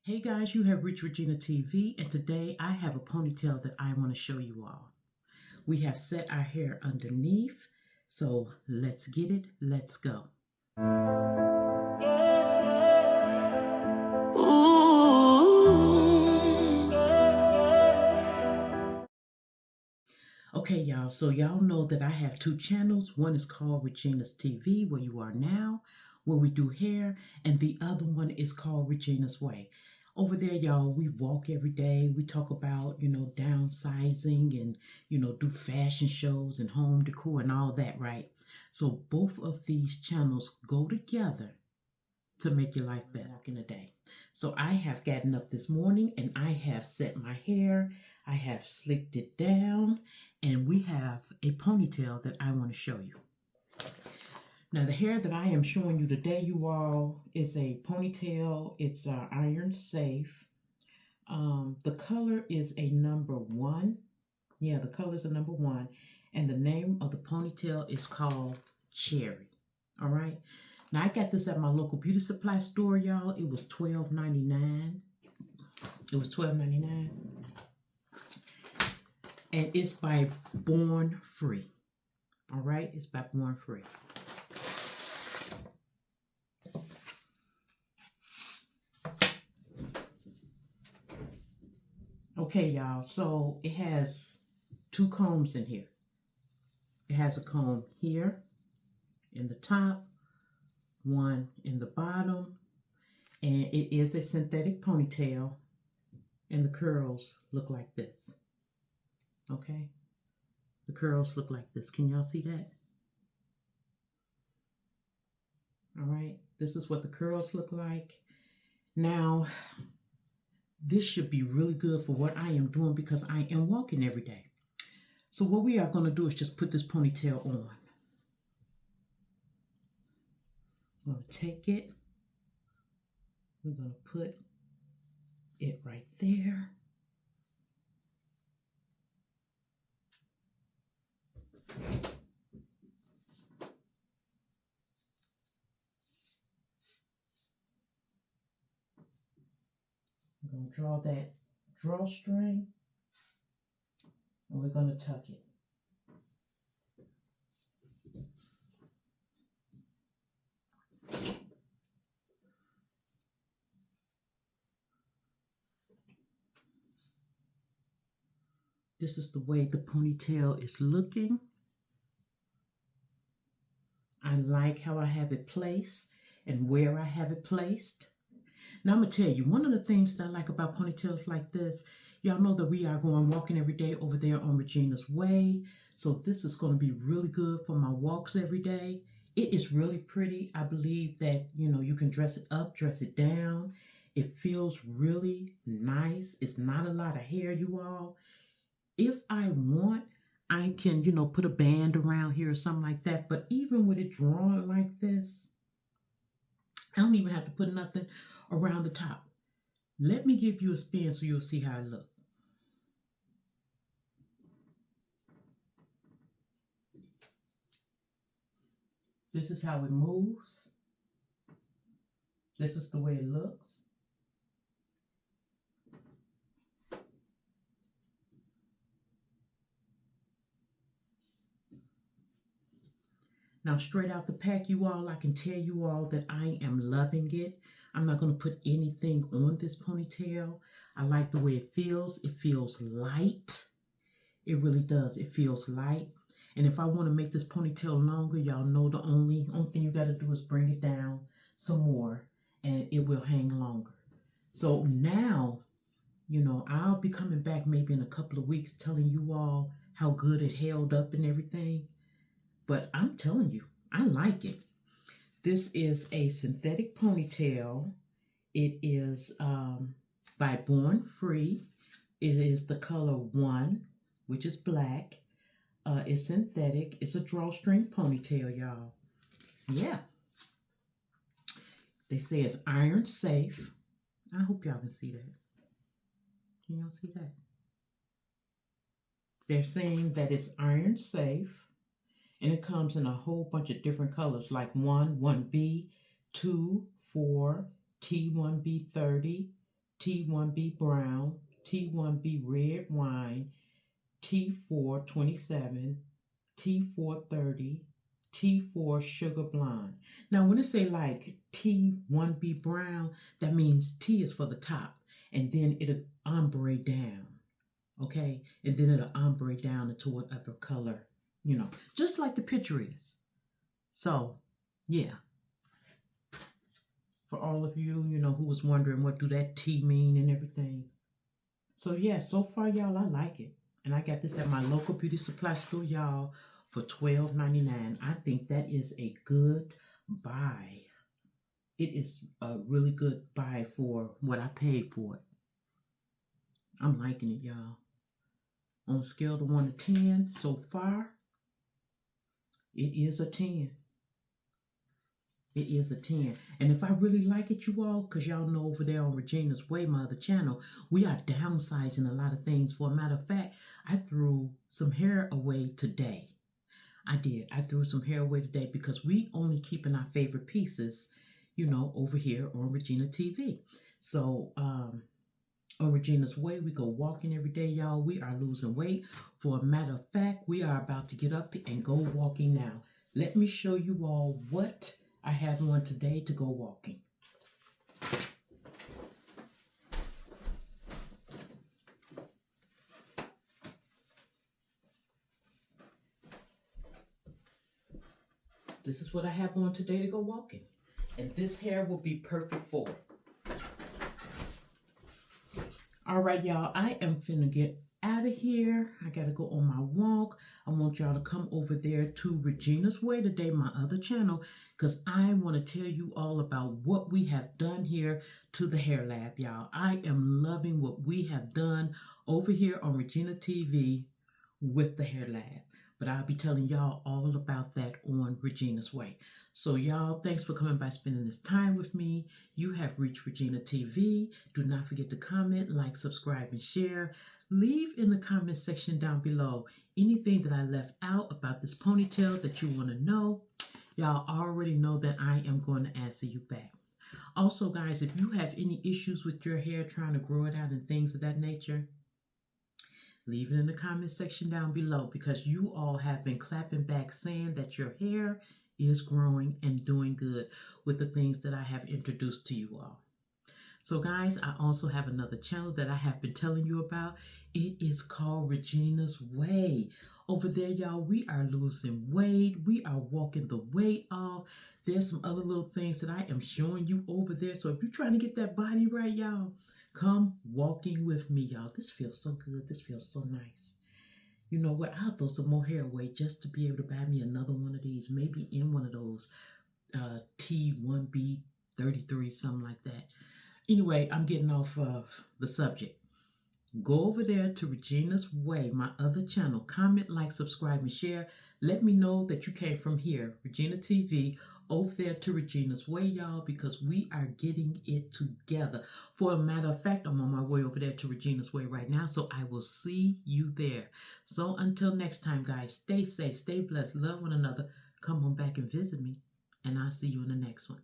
Hey guys, you have reached Regina TV, and today I have a ponytail that I want to show you all. We have set our hair underneath, so let's get it, let's go. Okay, y'all, so y'all know that I have two channels. One is called Regina's TV, where you are now, where we do hair, and the other one is called Regina's Way. Over there, y'all, we walk every day. We talk about, downsizing and, do fashion shows and home decor and all that, right? So both of these channels go together to make your life better in a day. So I have gotten up this morning and I have set my hair. I have slicked it down and we have a ponytail that I want to show you. Now the hair that I am showing you today, you all, is a ponytail. It's iron safe. The color is a number 1. Yeah, the color is a number 1. And the name of the ponytail is called Cherry. All right. Now I got this at my local beauty supply store, y'all. It was $12.99. It was $12.99. And it's by Born Free. All right, it's by Born Free. Okay, y'all, so it has 2 combs in here. It has a comb here in the top, one in the bottom, and it is a synthetic ponytail, and the curls look like this. Okay, the curls look like this. Can y'all see that? All right, this is what the curls look like. Now, this should be really good for what I am doing because I am walking every day. So what we are going to do is just put this ponytail on. I'm going to take it. We're going to put it right there. I'm going to draw that drawstring and we're going to tuck it. This is the way the ponytail is looking. I like how I have it placed and where I have it placed. Now I'm going to tell you, one of the things that I like about ponytails like this, y'all know that we are going walking every day over there on Regina's Way. So this is going to be really good for my walks every day. It is really pretty. I believe that, you can dress it up, dress it down. It feels really nice. It's not a lot of hair, you all. If I want, I can, put a band around here or something like that. But even with it drawn like this, I don't even have to put nothing around the top. Let me give you a spin so you'll see how it looks. This is how it moves. This is the way it looks. Now, straight out the pack, you all, I can tell you all that I am loving it. I'm not going to put anything on this ponytail. I like the way it feels. It feels light. It really does. It feels light. And if I want to make this ponytail longer, y'all know the only thing you got to do is bring it down some more and it will hang longer. So now, I'll be coming back maybe in a couple of weeks telling you all how good it held up and everything. But I'm telling you, I like it. This is a synthetic ponytail. It is by Born Free. It is the color 1, which is black. It's synthetic. It's a drawstring ponytail, y'all. Yeah. They say it's iron safe. I hope y'all can see that. Can y'all see that? They're saying that it's iron safe. And it comes in a whole bunch of different colors, like 1, 1B, 2, 4, T1B30, T1B brown, T1B red wine, T427, T430, T4 sugar blonde. Now, when it say like T1B brown, that means T is for the top, and then it'll ombre down, okay? And then it'll ombre down into whatever color, just like the picture is. So, yeah, for all of you, who was wondering what do that T mean and everything. So, yeah, so far, y'all, I like it. And I got this at my local beauty supply store, y'all, for $12.99. I think that is a good buy. It is a really good buy for what I paid for it. I'm liking it, y'all. On a scale of 1 to 10, so far, it is a 10. It is a 10. And if I really like it, you all, because y'all know over there on Regina's Way, my other channel, we are downsizing a lot of things. For a matter of fact, I threw some hair away today. I did. I threw some hair away today because we only keeping our favorite pieces, over here on Regina TV. So, on Regina's Way, we go walking every day, y'all. We are losing weight. For a matter of fact, we are about to get up and go walking now. Let me show you all what I have on today to go walking. This is what I have on today to go walking. And this hair will be perfect for it. All right, y'all, I am finna get out of here. I gotta go on my walk. I want y'all to come over there to Regina's Way today, my other channel, because I want to tell you all about what we have done here to the hair lab, y'all. I am loving what we have done over here on Regina TV with the hair lab. But I'll be telling y'all all about that on Regina's Way. So y'all, thanks for coming by, spending this time with me. You have reached Regina TV. Do not forget to comment, like, subscribe, and share. Leave in the comment section down below anything that I left out about this ponytail that you want to know. Y'all already know that I am going to answer you back. Also, guys, if you have any issues with your hair, trying to grow it out and things of that nature, leave it in the comment section down below, because you all have been clapping back saying that your hair is growing and doing good with the things that I have introduced to you all. So guys, I also have another channel that I have been telling you about. It is called Regina's Way. Over there, y'all, we are losing weight. We are walking the weight off. There's some other little things that I am showing you over there. So if you're trying to get that body right, y'all, come walking with me, y'all. This feels so good. This feels so nice. You know what? I'll throw some more hair away just to be able to buy me another one of these. Maybe in one of those T1B 33, something like that. Anyway, I'm getting off of the subject. Go over there to Regina's Way, my other channel. Comment, like, subscribe, and share. Let me know that you came from here, Regina TV, over there to Regina's Way, y'all, because we are getting it together. For a matter of fact, I'm on my way over there to Regina's Way right now, so I will see you there. So until next time, guys, stay safe, stay blessed, love one another. Come on back and visit me, and I'll see you in the next one.